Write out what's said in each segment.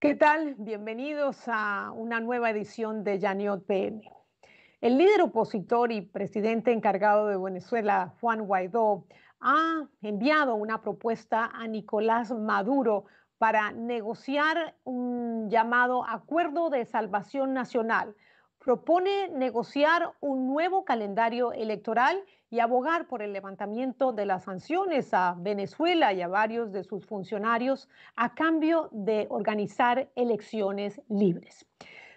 ¿Qué tal? Bienvenidos a una nueva edición de Yaniot PM. El líder opositor y presidente encargado de Venezuela, Juan Guaidó, ha enviado una propuesta a Nicolás Maduro para negociar un llamado Acuerdo de Salvación Nacional. Propone negociar un nuevo calendario electoral y abogar por el levantamiento de las sanciones a Venezuela y a varios de sus funcionarios a cambio de organizar elecciones libres.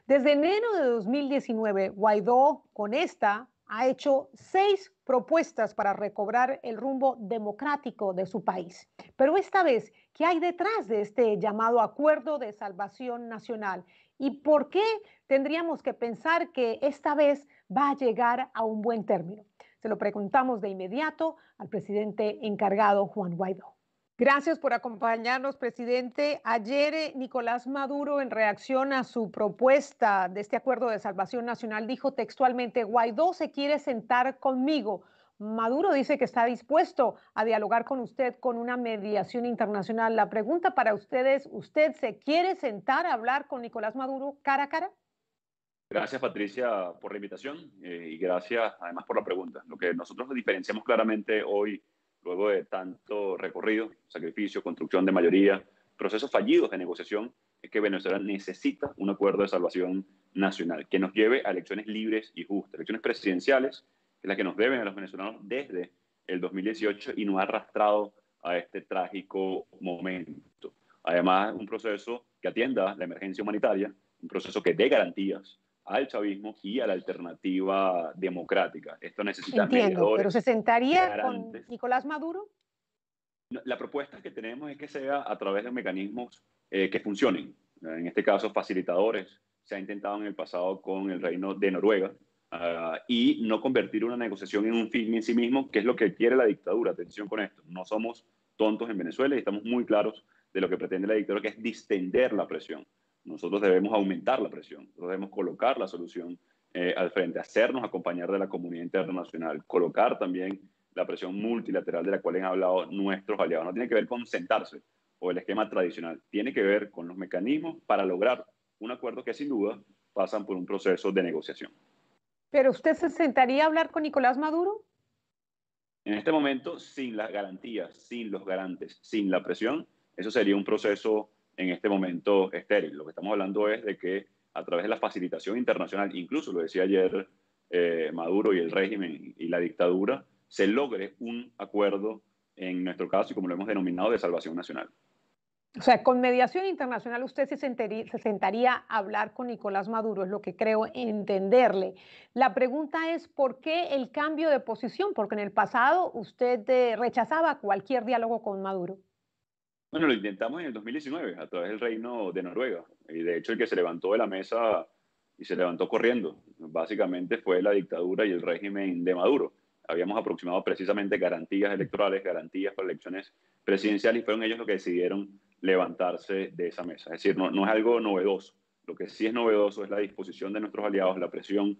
Desde enero de 2019, Guaidó con esta ha hecho 6 propuestas para recobrar el rumbo democrático de su país. Pero esta vez, ¿qué hay detrás de este llamado Acuerdo de Salvación Nacional? ¿Y por qué tendríamos que pensar que esta vez va a llegar a un buen término? Se lo preguntamos de inmediato al presidente encargado, Juan Guaidó. Gracias por acompañarnos, presidente. Ayer, Nicolás Maduro, en reacción a su propuesta de este acuerdo de salvación nacional, dijo textualmente: Guaidó se quiere sentar conmigo. Maduro dice que está dispuesto a dialogar con usted con una mediación internacional. La pregunta para usted es: ¿usted se quiere sentar a hablar con Nicolás Maduro cara a cara? Gracias, Patricia, por la invitación y gracias además por la pregunta. Lo que nosotros diferenciamos claramente hoy, luego de tanto recorrido, sacrificio, construcción de mayoría, procesos fallidos de negociación, es que Venezuela necesita un acuerdo de salvación nacional que nos lleve a elecciones libres y justas, elecciones presidenciales, que es la que nos deben a los venezolanos desde el 2018 y nos ha arrastrado a este trágico momento. Además, un proceso que atienda la emergencia humanitaria, un proceso que dé garantías al chavismo y a la alternativa democrática. Esto necesita Entiendo, pero ¿se mediadores, sentaría con garantes. Nicolás Maduro? La propuesta que tenemos es que sea a través de mecanismos que funcionen. En este caso, facilitadores. Se ha intentado en el pasado con el Reino de Noruega y no convertir una negociación en un fin en sí mismo, que es lo que quiere la dictadura. Atención con esto. No somos tontos en Venezuela y estamos muy claros de lo que pretende la dictadura, que es distender la presión. Nosotros debemos aumentar la presión, nosotros debemos colocar la solución al frente, hacernos acompañar de la comunidad internacional, colocar también la presión multilateral de la cual han hablado nuestros aliados. No tiene que ver con sentarse o el esquema tradicional, tiene que ver con los mecanismos para lograr un acuerdo que sin duda pasan por un proceso de negociación. ¿Pero usted se sentaría a hablar con Nicolás Maduro? En este momento, sin las garantías, sin los garantes, sin la presión, eso sería un proceso en este momento estéril. Lo que estamos hablando es de que a través de la facilitación internacional, incluso lo decía ayer Maduro y el régimen y la dictadura, se logre un acuerdo, en nuestro caso, y como lo hemos denominado, de salvación nacional. O sea, con mediación internacional usted se sentaría a hablar con Nicolás Maduro, es lo que creo entenderle. La pregunta es, ¿por qué el cambio de posición? Porque en el pasado usted rechazaba cualquier diálogo con Maduro. Bueno, lo intentamos en el 2019 a través del Reino de Noruega. Y de hecho el que se levantó de la mesa y se levantó corriendo, básicamente fue la dictadura y el régimen de Maduro. Habíamos aproximado precisamente garantías electorales, garantías para elecciones presidenciales y fueron ellos los que decidieron levantarse de esa mesa. Es decir, no es algo novedoso. Lo que sí es novedoso es la disposición de nuestros aliados, la presión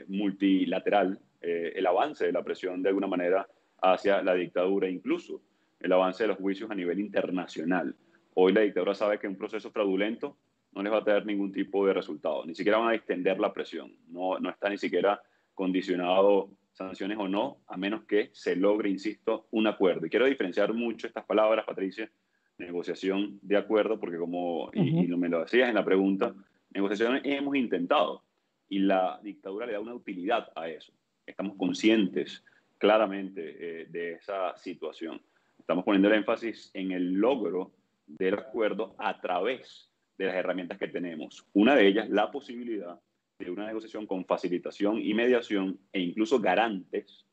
multilateral, el avance de la presión de alguna manera hacia la dictadura, incluso el avance de los juicios a nivel internacional. Hoy la dictadura sabe que un proceso fraudulento no les va a tener ningún tipo de resultado, ni siquiera van a extender la presión, no está ni siquiera condicionado sanciones o no, a menos que se logre, insisto, un acuerdo. Y quiero diferenciar mucho estas palabras, Patricia, negociación de acuerdo, porque y me lo decías en la pregunta, negociación hemos intentado y la dictadura le da una utilidad a eso. Estamos conscientes claramente de esa situación. Estamos poniendo el énfasis en el logro del acuerdo a través de las herramientas que tenemos. Una de ellas, la posibilidad de una negociación con facilitación y mediación e incluso garantes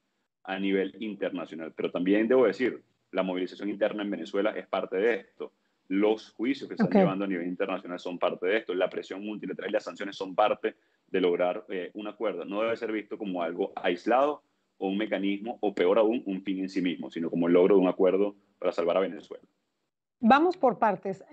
a nivel internacional. Pero también debo decir, la movilización interna en Venezuela es parte de esto. Los juicios que se están Ok. llevando a nivel internacional son parte de esto. La presión multilateral y las sanciones son parte de lograr un acuerdo. No debe ser visto como algo aislado o un mecanismo, o peor aún, un fin en sí mismo, sino como el logro de un acuerdo para salvar a Venezuela. Vamos por partes.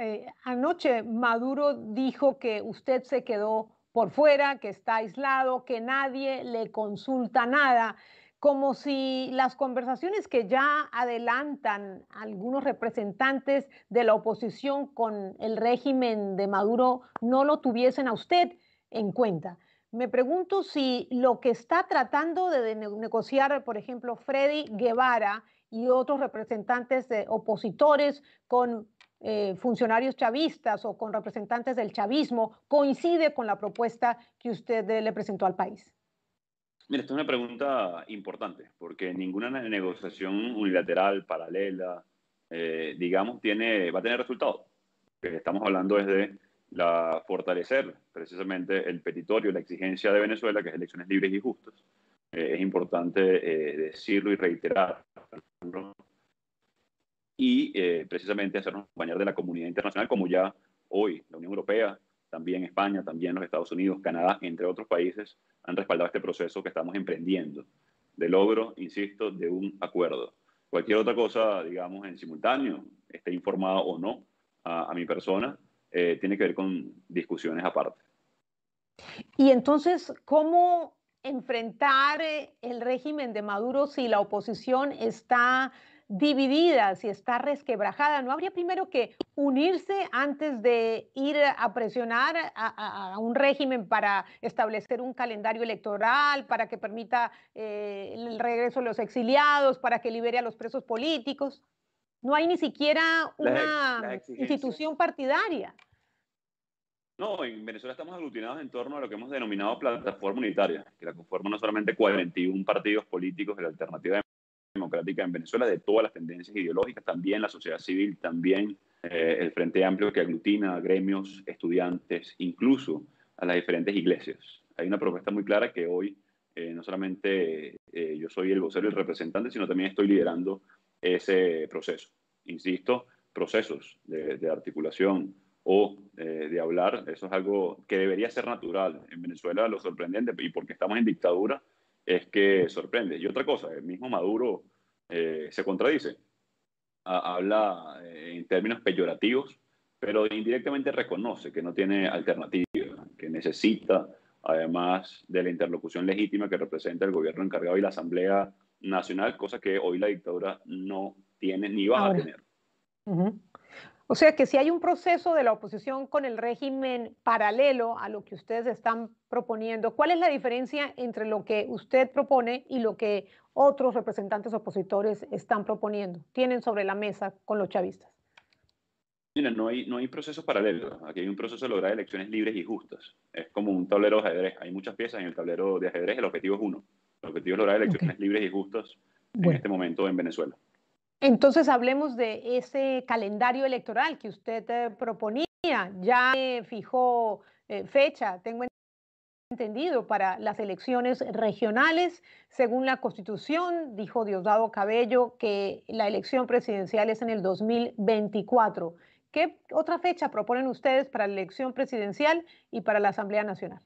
Anoche Maduro dijo que usted se quedó por fuera, que está aislado, que nadie le consulta nada. como si las conversaciones que ya adelantan algunos representantes de la oposición con el régimen de Maduro no lo tuviesen a usted en cuenta. Me pregunto si lo que está tratando de negociar, por ejemplo, Freddy Guevara y otros representantes de opositores con funcionarios chavistas o con representantes del chavismo coincide con la propuesta que usted le presentó al país. Mira, esta es una pregunta importante, porque ninguna negociación unilateral, paralela, digamos, va a tener resultado. Lo que estamos hablando es de fortalecer precisamente el petitorio, la exigencia de Venezuela, que es elecciones libres y justas. Es importante decirlo y reiterarlo. Y precisamente hacernos acompañar de la comunidad internacional, como ya hoy la Unión Europea, también España, también los Estados Unidos, Canadá, entre otros países, han respaldado este proceso que estamos emprendiendo de logro, insisto, de un acuerdo. Cualquier otra cosa, digamos, en simultáneo, esté informado o no a mi persona, tiene que ver con discusiones aparte. Y entonces, ¿cómo enfrentar el régimen de Maduro si la oposición está dividida, si está resquebrajada? ¿No habría primero que unirse antes de ir a presionar a un régimen para establecer un calendario electoral, para que permita el regreso de los exiliados, para que libere a los presos políticos? No hay ni siquiera Las una institución exigencias. partidaria. No, en Venezuela estamos aglutinados en torno a lo que hemos denominado plataforma unitaria, que la conforman no solamente 41 partidos políticos de la alternativa democrática en Venezuela, de todas las tendencias ideológicas, también la sociedad civil, también el Frente Amplio que aglutina a gremios, estudiantes, incluso a las diferentes iglesias. Hay una propuesta muy clara que hoy no solamente yo soy el vocero y el representante, sino también estoy liderando ese proceso. Insisto, procesos de articulación o de hablar, eso es algo que debería ser natural. En Venezuela lo sorprendente, y porque estamos en dictadura, es que sorprende. Y otra cosa, el mismo Maduro se contradice, habla en términos peyorativos, pero indirectamente reconoce que no tiene alternativa, que necesita, además de la interlocución legítima que representa el gobierno encargado y la Asamblea Nacional, cosa que hoy la dictadura no tiene ni va a Ahora. tener. Uh-huh. O sea que si hay un proceso de la oposición con el régimen paralelo a lo que ustedes están proponiendo, ¿cuál es la diferencia entre lo que usted propone y lo que otros representantes opositores están proponiendo, tienen sobre la mesa con los chavistas? Mira, no hay procesos paralelos. Aquí hay un proceso de lograr elecciones libres y justas. Es como un tablero de ajedrez. Hay muchas piezas en el tablero de ajedrez. El objetivo es uno. El objetivo es lograr Ok, elecciones libres y justas en bueno. este momento en Venezuela. Entonces hablemos de ese calendario electoral que usted proponía. Ya fijó fecha, tengo entendido, para las elecciones regionales. Según la Constitución, dijo Diosdado Cabello que la elección presidencial es en el 2024. ¿Qué otra fecha proponen ustedes para la elección presidencial y para la Asamblea Nacional?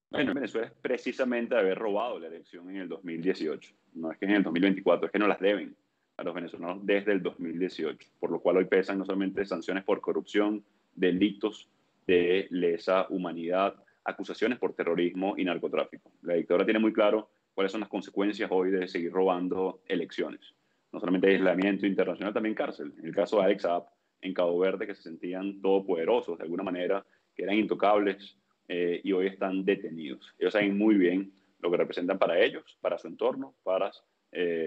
Bueno, en Venezuela es precisamente haber robado la elección en el 2018. No es que es en el 2024, es que no las deben a los venezolanos desde el 2018, por lo cual hoy pesan no solamente sanciones por corrupción, delitos de lesa humanidad, acusaciones por terrorismo y narcotráfico. La dictadura tiene muy claro cuáles son las consecuencias hoy de seguir robando elecciones. No solamente aislamiento internacional, también cárcel. En el caso de Alex Saab en Cabo Verde, que se sentían todopoderosos de alguna manera, que eran intocables, y hoy están detenidos. Ellos saben muy bien lo que representan para ellos, para su entorno, para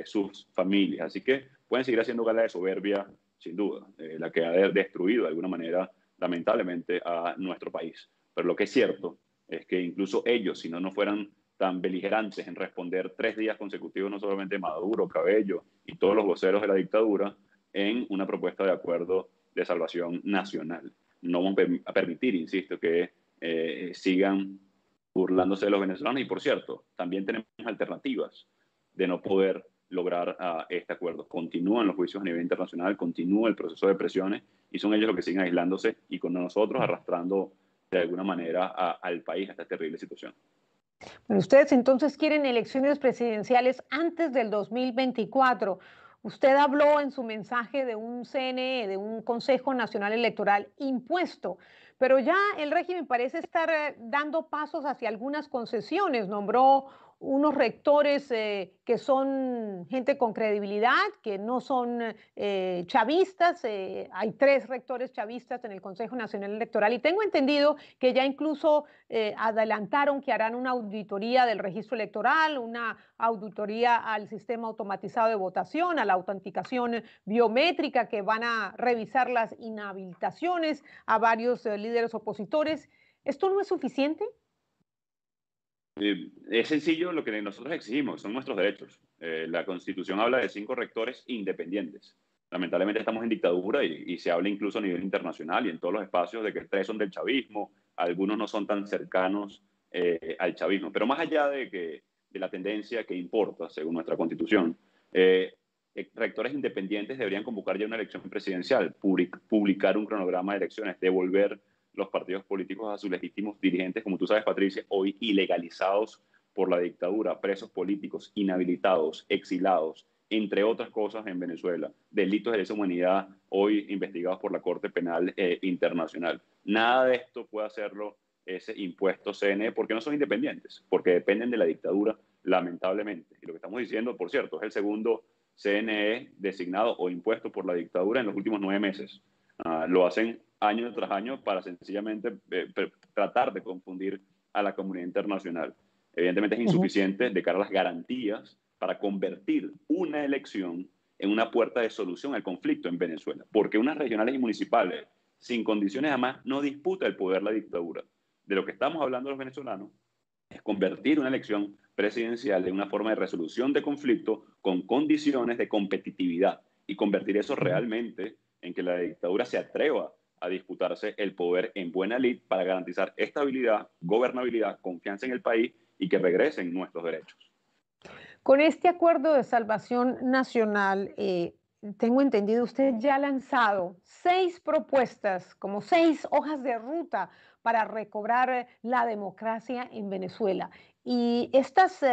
sus familias. Así que pueden seguir haciendo gala de soberbia, sin duda, la que ha destruido de alguna manera, lamentablemente, a nuestro país. Pero lo que es cierto es que incluso ellos, si no fueran tan beligerantes en responder 3 días consecutivos, no solamente Maduro, Cabello y todos los voceros de la dictadura, en una propuesta de acuerdo de salvación nacional. No vamos a permitir, insisto, que sigan burlándose de los venezolanos. Y por cierto, también tenemos alternativas de no poder lograr este acuerdo. Continúan los juicios a nivel internacional, continúa el proceso de presiones y son ellos los que siguen aislándose y con nosotros arrastrando de alguna manera al país a esta terrible situación. Bueno, ustedes entonces quieren elecciones presidenciales antes del 2024. Usted habló en su mensaje de un CNE, de un Consejo Nacional Electoral impuesto, pero ya el régimen parece estar dando pasos hacia algunas concesiones. Nombró unos rectores que son gente con credibilidad, que no son chavistas. Hay 3 rectores chavistas en el Consejo Nacional Electoral y tengo entendido que ya incluso adelantaron que harán una auditoría del registro electoral, una auditoría al sistema automatizado de votación, a la autenticación biométrica, que van a revisar las inhabilitaciones a varios líderes opositores. ¿Esto no es suficiente? Es sencillo lo que nosotros exigimos, son nuestros derechos. La Constitución habla de 5 rectores independientes. Lamentablemente estamos en dictadura y se habla incluso a nivel internacional y en todos los espacios de que 3 son del chavismo, algunos no son tan cercanos al chavismo. Pero más allá de la tendencia que importa, según nuestra Constitución, rectores independientes deberían convocar ya una elección presidencial, publicar un cronograma de elecciones, devolver los partidos políticos a sus legítimos dirigentes, como tú sabes, Patricia, hoy ilegalizados por la dictadura, presos políticos, inhabilitados, exilados, entre otras cosas en Venezuela, delitos de lesa humanidad hoy investigados por la Corte Penal Internacional. Nada de esto puede hacerlo ese impuesto CNE porque no son independientes, porque dependen de la dictadura, lamentablemente. Y lo que estamos diciendo, por cierto, es el segundo CNE designado o impuesto por la dictadura en los últimos 9 meses. Lo hacen año tras año para sencillamente tratar de confundir a la comunidad internacional. Evidentemente es insuficiente de cara a las garantías para convertir una elección en una puerta de solución al conflicto en Venezuela, porque unas regionales y municipales sin condiciones además no disputa el poder la dictadura. De lo que estamos hablando los venezolanos es convertir una elección presidencial en una forma de resolución de conflicto con condiciones de competitividad y convertir eso realmente en que la dictadura se atreva a disputarse el poder en buena lid para garantizar estabilidad, gobernabilidad, confianza en el país y que regresen nuestros derechos. Con este acuerdo de salvación nacional, tengo entendido, usted ya ha lanzado 6 propuestas, como 6 hojas de ruta para recobrar la democracia en Venezuela. Y estas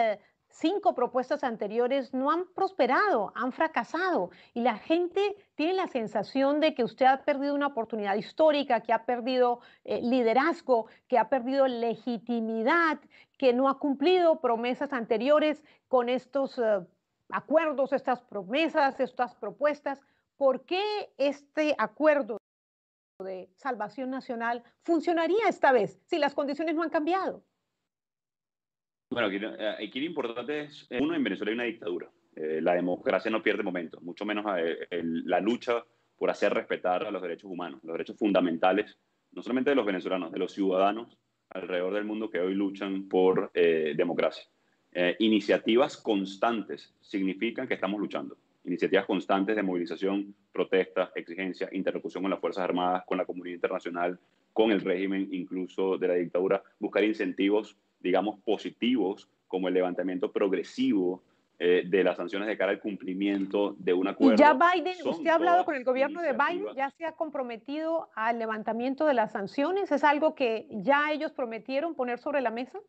5 propuestas anteriores no han prosperado, han fracasado. Y la gente tiene la sensación de que usted ha perdido una oportunidad histórica, que ha perdido liderazgo, que ha perdido legitimidad, que no ha cumplido promesas anteriores con estos acuerdos, estas promesas, estas propuestas. ¿Por qué este acuerdo de salvación nacional funcionaría esta vez si las condiciones no han cambiado? Bueno, aquí lo importante es, uno, en Venezuela hay una dictadura. La democracia no pierde momentos, mucho menos la lucha por hacer respetar a los derechos humanos, los derechos fundamentales, no solamente de los venezolanos, de los ciudadanos alrededor del mundo que hoy luchan por democracia. Iniciativas constantes significan que estamos luchando. Iniciativas constantes de movilización, protesta, exigencia, interlocución con las Fuerzas Armadas, con la comunidad internacional, con el régimen incluso de la dictadura, buscar incentivos, digamos, positivos, como el levantamiento progresivo de las sanciones de cara al cumplimiento de un Y ya acuerdo. Biden, ¿usted ha hablado con el gobierno de Biden? ¿Ya se ha comprometido al levantamiento de las sanciones? ¿Es algo que ya ellos prometieron poner sobre la mesa?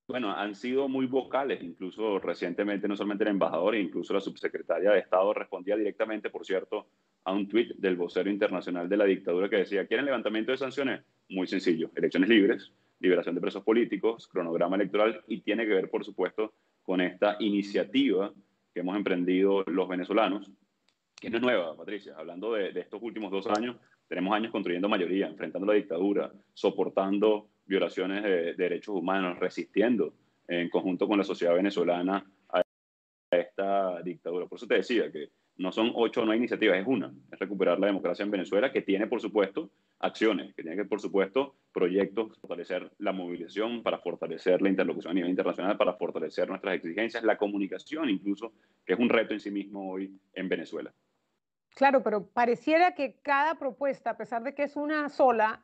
Bueno, han sido muy vocales, incluso recientemente, no solamente el embajador, incluso la subsecretaria de Estado respondía directamente, por cierto, a un tuit del vocero internacional de la dictadura que decía, ¿quieren levantamiento de sanciones? Muy sencillo, elecciones libres, liberación de presos políticos, cronograma electoral y tiene que ver, por supuesto, con esta iniciativa que hemos emprendido los venezolanos, que no es nueva, Patricia. Hablando de estos últimos 2 años, tenemos años construyendo mayoría, enfrentando la dictadura, soportando violaciones de derechos humanos, resistiendo en conjunto con la sociedad venezolana a esta dictadura. Por eso te decía que no son 8 o 9 iniciativas, es una, es recuperar la democracia en Venezuela, que tiene, por supuesto, acciones, que tiene, por supuesto, proyectos, fortalecer la movilización, para fortalecer la interlocución a nivel internacional, para fortalecer nuestras exigencias, la comunicación incluso, que es un reto en sí mismo hoy en Venezuela. Claro, pero pareciera que cada propuesta, a pesar de que es una sola,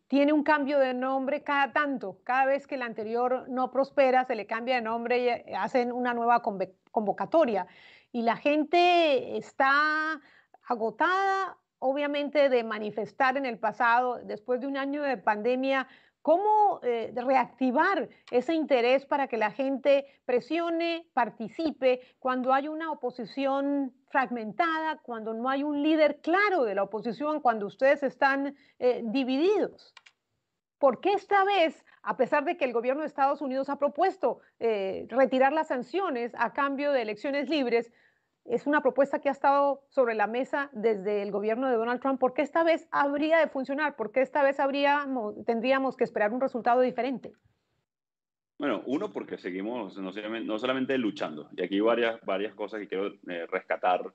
tiene un cambio de nombre cada tanto. Cada vez que la anterior no prospera, se le cambia de nombre y hacen una nueva convocatoria. Y la gente está agotada, obviamente, de manifestar en el pasado, después de un año de pandemia. ¿Cómo reactivar ese interés para que la gente presione, participe cuando hay una oposición fragmentada, cuando no hay un líder claro de la oposición, cuando ustedes están divididos? ¿Por qué esta vez, a pesar de que el gobierno de Estados Unidos ha propuesto retirar las sanciones a cambio de elecciones libres, es una propuesta que ha estado sobre la mesa desde el gobierno de Donald Trump? ¿Por qué esta vez habría de funcionar? ¿Por qué esta vez tendríamos que esperar un resultado diferente? Bueno, uno, porque seguimos no solamente luchando, y aquí hay varias cosas que quiero rescatar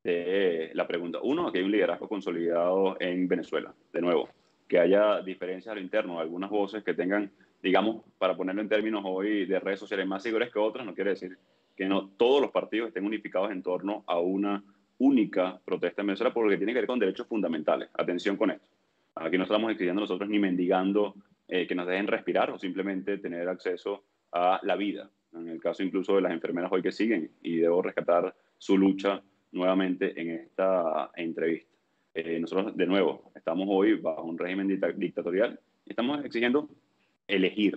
de la pregunta. Uno, que hay un liderazgo consolidado en Venezuela, de nuevo, que haya diferencias a lo interno, algunas voces que tengan, digamos, para ponerlo en términos hoy de redes sociales, más seguras que otras, no quiere decir que no todos los partidos estén unificados en torno a una única protesta en Venezuela, porque tiene que ver con derechos fundamentales. Atención con esto. Aquí no estamos exigiendo nosotros ni mendigando que nos dejen respirar o simplemente tener acceso a la vida. En el caso incluso de las enfermeras hoy que siguen, y debo rescatar su lucha nuevamente en esta entrevista. Nosotros, de nuevo, estamos hoy bajo un régimen dictatorial y estamos exigiendo elegir.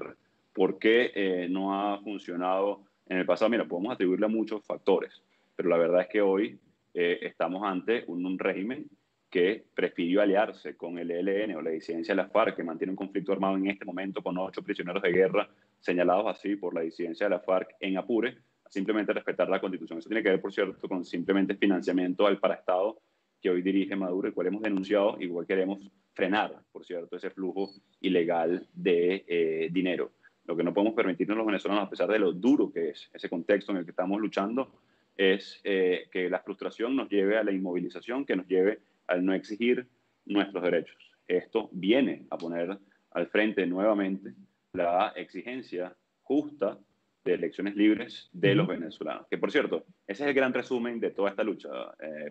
¿Por qué no ha funcionado en el pasado? Mira, podemos atribuirle a muchos factores, pero la verdad es que hoy estamos ante un régimen que prefirió aliarse con el ELN o la disidencia de la FARC, que mantiene un conflicto armado en este momento con 8 prisioneros de guerra señalados así por la disidencia de la FARC en Apure, a simplemente respetar la Constitución. Eso tiene que ver, por cierto, con simplemente financiamiento al paraestado que hoy dirige Maduro, el cual hemos denunciado, igual queremos frenar, por cierto, ese flujo ilegal de dinero. Lo que no podemos permitirnos los venezolanos, a pesar de lo duro que es ese contexto en el que estamos luchando, es que la frustración nos lleve a la inmovilización, que nos lleve al no exigir nuestros derechos. Esto viene a poner al frente nuevamente la exigencia justa de elecciones libres de los venezolanos. Que, por cierto, ese es el gran resumen de toda esta lucha,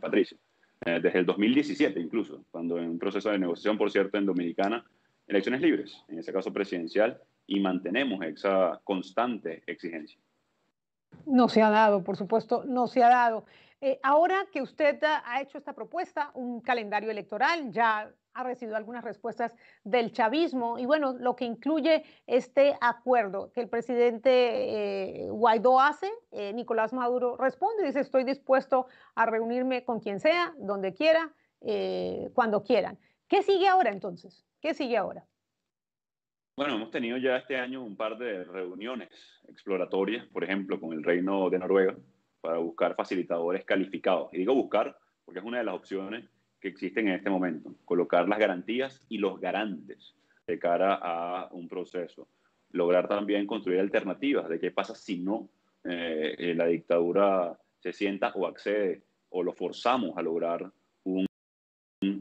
Patricia. Desde el 2017 incluso, cuando en un proceso de negociación, por cierto, en Dominicana, elecciones libres, en ese caso presidencial, y mantenemos esa constante exigencia. No se ha dado, por supuesto, no se ha dado. Ahora que usted ha hecho esta propuesta, un calendario electoral, ya ha recibido algunas respuestas del chavismo y bueno, lo que incluye este acuerdo que el presidente Guaidó hace, Nicolás Maduro responde, dice estoy dispuesto a reunirme con quien sea, donde quiera, cuando quieran. ¿Qué sigue ahora entonces? ¿Qué sigue ahora? Bueno, hemos tenido ya este año un par de reuniones exploratorias, por ejemplo, con el Reino de Noruega, para buscar facilitadores calificados. Y digo buscar porque es una de las opciones que existen en este momento, colocar las garantías y los garantes de cara a un proceso. Lograr también construir alternativas de qué pasa si no la dictadura se sienta o accede o lo forzamos a lograr un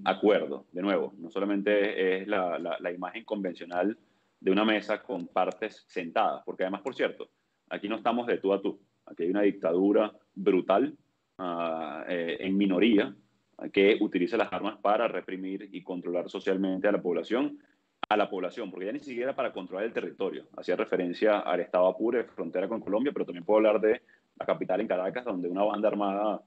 acuerdo. De nuevo, no solamente es la imagen convencional de una mesa con partes sentadas, porque además, por cierto, aquí no estamos de tú a tú, aquí hay una dictadura brutal en minoría que utiliza las armas para reprimir y controlar socialmente a la población, porque ya ni siquiera para controlar el territorio. Hacía referencia al estado Apure, frontera con Colombia, pero también puedo hablar de la capital en Caracas, donde una banda armada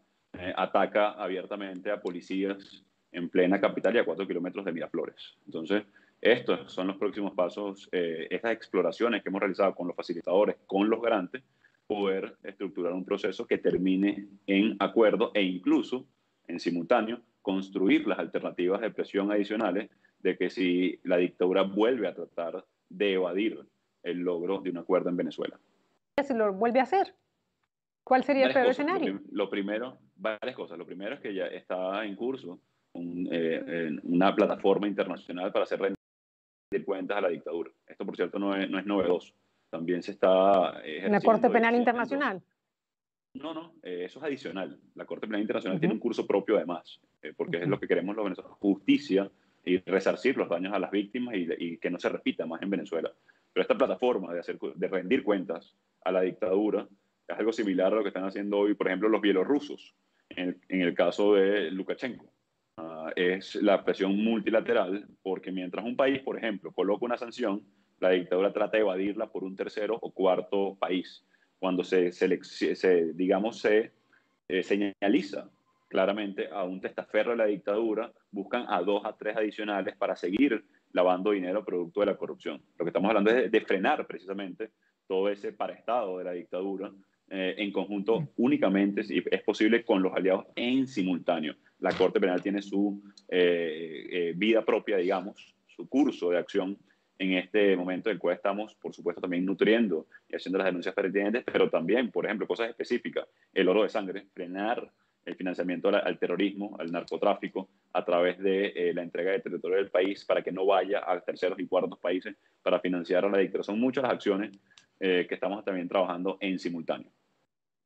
ataca abiertamente a policías en plena capital y a 4 kilómetros de Miraflores. Entonces, estos son los próximos pasos, estas exploraciones que hemos realizado con los facilitadores, con los garantes, poder estructurar un proceso que termine en acuerdo e incluso, en simultáneo, construir las alternativas de presión adicionales de que si la dictadura vuelve a tratar de evadir el logro de un acuerdo en Venezuela. Si lo vuelve a hacer, ¿cuál sería el Varias peor cosas. escenario? Varias cosas. Lo primero es que ya está en curso una plataforma internacional para hacer rendir cuentas a la dictadura. Esto, por cierto, no es novedoso. También se está ¿En la Corte ejerciendo y Penal haciendo. Internacional? No, eso es adicional. La Corte Penal Internacional tiene un curso propio además, porque es lo que queremos los venezolanos, justicia y resarcir los daños a las víctimas y que no se repita más en Venezuela. Pero esta plataforma de rendir cuentas a la dictadura es algo similar a lo que están haciendo hoy, por ejemplo, los bielorrusos, en el caso de Lukashenko. Es la presión multilateral, porque mientras un país, por ejemplo, coloca una sanción, la dictadura trata de evadirla por un tercero o cuarto país. Cuando digamos, se señaliza claramente a un testaferro de la dictadura, buscan a 2 a 3 adicionales para seguir lavando dinero producto de la corrupción. Lo que estamos hablando es de frenar precisamente todo ese paraestado de la dictadura en conjunto únicamente, si es posible, con los aliados en simultáneo. La Corte Penal tiene su vida propia, digamos, su curso de acción en este momento del cual estamos, por supuesto, también nutriendo y haciendo las denuncias pertinentes, pero también, por ejemplo, cosas específicas, el oro de sangre, frenar el financiamiento al terrorismo, al narcotráfico, a través de la entrega de territorio del país para que no vaya a terceros y cuartos países para financiar a la dictadura. Son muchas las acciones que estamos también trabajando en simultáneo.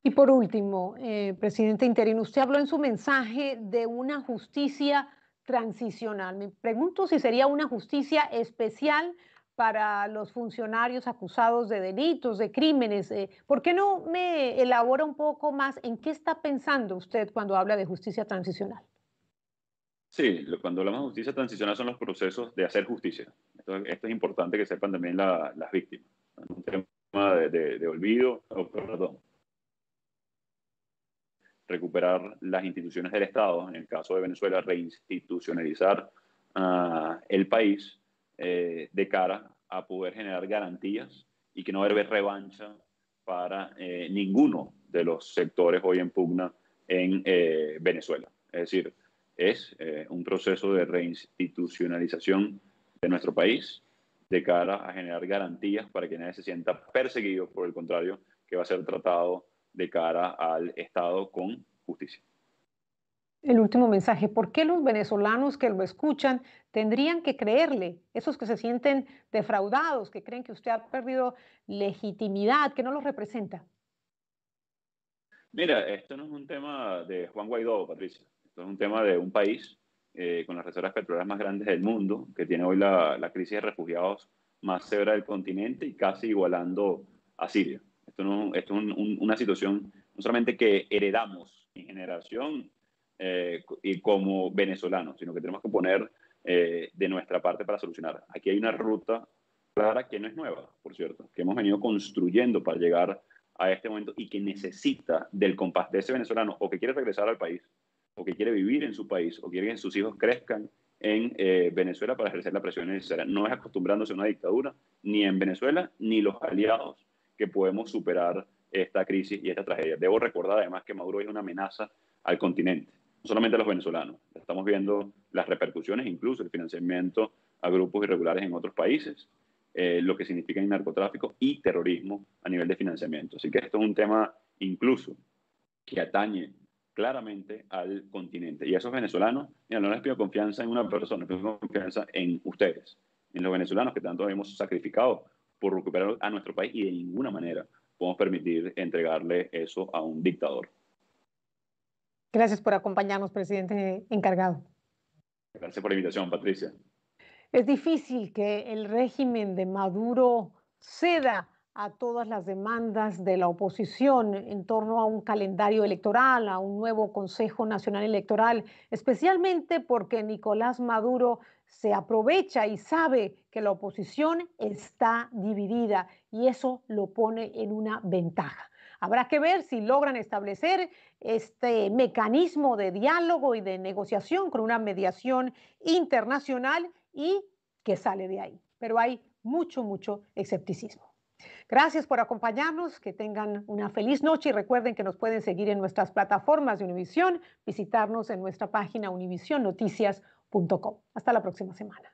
Y por último, presidente interino, usted habló en su mensaje de una justicia transicional. Me pregunto si sería una justicia especial para los funcionarios acusados de delitos, de crímenes. ¿Por qué no me elabora un poco más en qué está pensando usted cuando habla de justicia transicional? Sí, cuando hablamos de justicia transicional son los procesos de hacer justicia. Esto es importante que sepan también las víctimas. Es un tema de olvido o perdón. Recuperar las instituciones del Estado, en el caso de Venezuela, reinstitucionalizar el país de cara a poder generar garantías y que no haber revancha para ninguno de los sectores hoy en pugna en Venezuela. Es decir, es un proceso de reinstitucionalización de nuestro país de cara a generar garantías para que nadie se sienta perseguido, por el contrario, que va a ser tratado de cara al Estado con justicia. El último mensaje, ¿por qué los venezolanos que lo escuchan tendrían que creerle? Esos que se sienten defraudados, que creen que usted ha perdido legitimidad, que no los representa. Mira, esto no es un tema de Juan Guaidó, Patricia. Esto es un tema de un país con las reservas petroleras más grandes del mundo, que tiene hoy la crisis de refugiados más severa del continente y casi igualando a Siria. Esto es una situación no solamente que heredamos en generación y como venezolanos, sino que tenemos que poner de nuestra parte para solucionar. Aquí hay una ruta clara que no es nueva, por cierto, que hemos venido construyendo para llegar a este momento y que necesita del compás de ese venezolano o que quiere regresar al país, o que quiere vivir en su país, o quiere que sus hijos crezcan en Venezuela para ejercer la presión necesaria. No es acostumbrándose a una dictadura, ni en Venezuela, ni los aliados que podemos superar esta crisis y esta tragedia. Debo recordar además que Maduro es una amenaza al continente, no solamente a los venezolanos. Estamos viendo las repercusiones, incluso el financiamiento a grupos irregulares en otros países, lo que significa en narcotráfico y terrorismo a nivel de financiamiento. Así que esto es un tema incluso que atañe claramente al continente. Y a esos venezolanos, mira, no les pido confianza en una persona, les pido confianza en ustedes, en los venezolanos que tanto hemos sacrificado por recuperar a nuestro país y de ninguna manera podemos permitir entregarle eso a un dictador. Gracias por acompañarnos, presidente encargado. Gracias por la invitación, Patricia. Es difícil que el régimen de Maduro ceda a todas las demandas de la oposición en torno a un calendario electoral, a un nuevo Consejo Nacional Electoral, especialmente porque Nicolás Maduro se aprovecha y sabe que la oposición está dividida y eso lo pone en una ventaja. Habrá que ver si logran establecer este mecanismo de diálogo y de negociación con una mediación internacional y qué sale de ahí. Pero hay mucho escepticismo. Gracias por acompañarnos, que tengan una feliz noche y recuerden que nos pueden seguir en nuestras plataformas de Univisión, visitarnos en nuestra página univisionnoticias.com. Hasta la próxima semana.